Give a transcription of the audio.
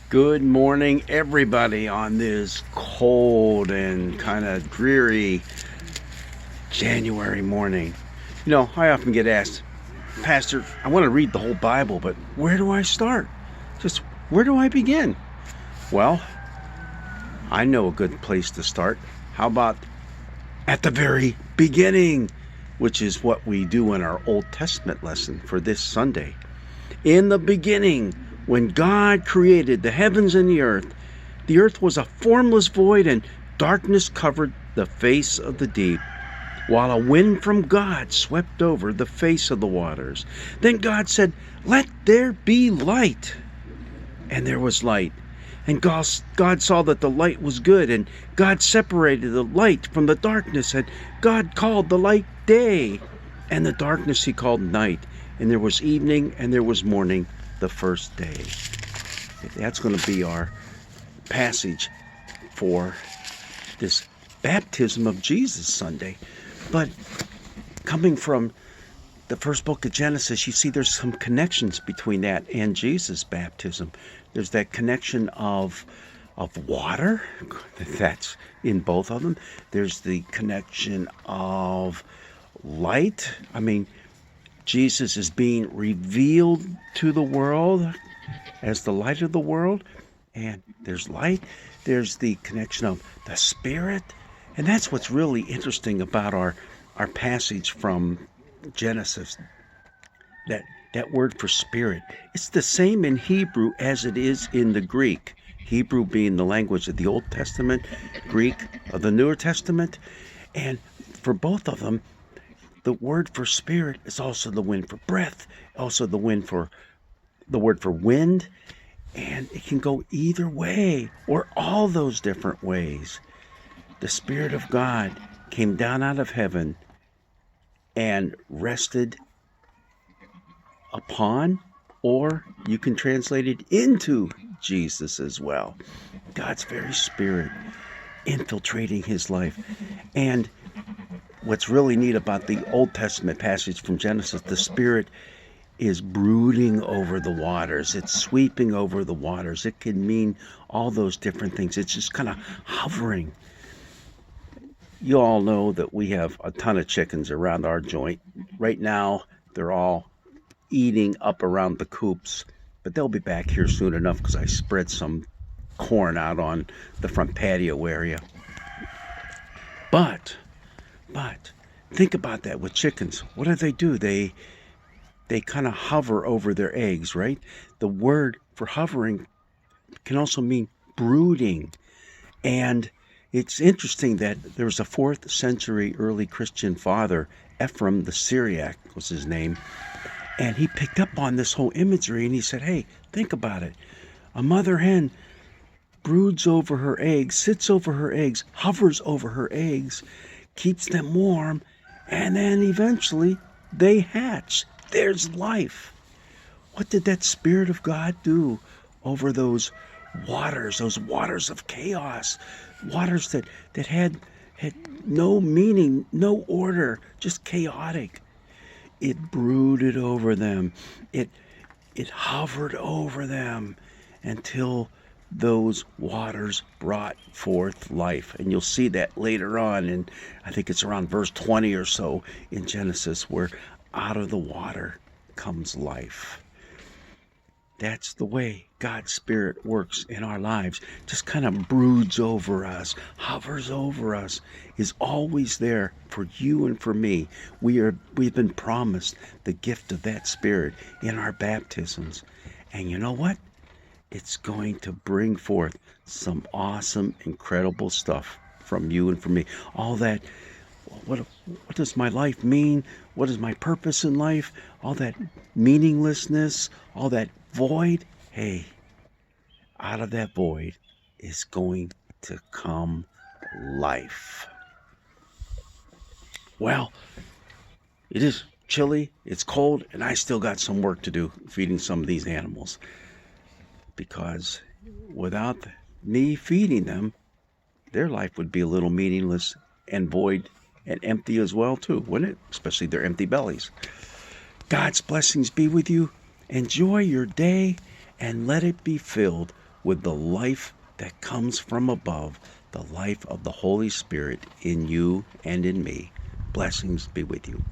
Good morning, everybody, on this cold and kind of dreary January morning. I often get asked, Pastor, I want to read the whole Bible, but where do I start? Just where do I begin? Well, I know a good place to start. How about at the very beginning, which is what we do in our Old Testament lesson for this Sunday. In the beginning, when God created the heavens and the earth was a formless void, and darkness covered the face of the deep, while a wind from God swept over the face of the waters. Then God said, "Let there be light." And there was light. And God saw that the light was good, and God separated the light from the darkness, and God called the light day, and the darkness he called night. And there was evening and there was morning the first day. That's going to be our passage for this baptism of Jesus Sunday. But coming from the first book of Genesis, you see there's some connections between that and Jesus' baptism. There's that connection of water, that's in both of them. There's the connection of light. Jesus is being revealed to the world as the light of the world, and there's light. There's the connection of the Spirit, and that's what's really interesting about our passage from Genesis. That word for spirit, it's the same in Hebrew as it is in the Greek. Hebrew being the language of the Old Testament, Greek of the Newer Testament, and for both of them, the word for spirit is also the wind for breath, also the word for wind, and it can go either way or all those different ways. The Spirit of God came down out of heaven and rested upon, or you can translate it into, Jesus as well. God's very Spirit infiltrating his life. And what's really neat about the Old Testament passage from Genesis, the Spirit is brooding over the waters. It's sweeping over the waters. It can mean all those different things. It's just kind of hovering. You all know that we have a ton of chickens around our joint. Right now, they're all eating up around the coops, but they'll be back here soon enough because I spread some corn out on the front patio area. But think about that with chickens. What do? They kind of hover over their eggs, right? The word for hovering can also mean brooding. And it's interesting that there was a 4th century early Christian father, Ephraim the Syriac was his name, and he picked up on this whole imagery and he said, hey, think about it. A mother hen broods over her eggs, sits over her eggs, hovers over her eggs, keeps them warm, and then eventually they hatch. There's life. What did that Spirit of God do over those waters of chaos, waters that had no meaning, no order, just chaotic? It brooded over them. It hovered over them until those waters brought forth life. And you'll see that later on, and I think it's around verse 20 or so in Genesis, where out of the water comes life. That's the way God's Spirit works in our lives. Just kind of broods over us, hovers over us, is always there for you and for me. We've been promised the gift of that Spirit in our baptisms. And you know what? It's going to bring forth some awesome, incredible stuff from you and from me. All that, what does my life mean? What is my purpose in life? All that meaninglessness, all that void. Hey, out of that void is going to come life. Well, it is chilly, it's cold, and I still got some work to do feeding some of these animals. Because without me feeding them, their life would be a little meaningless and void and empty as well too, wouldn't it? Especially their empty bellies. God's blessings be with you. Enjoy your day and let it be filled with the life that comes from above, the life of the Holy Spirit in you and in me. Blessings be with you.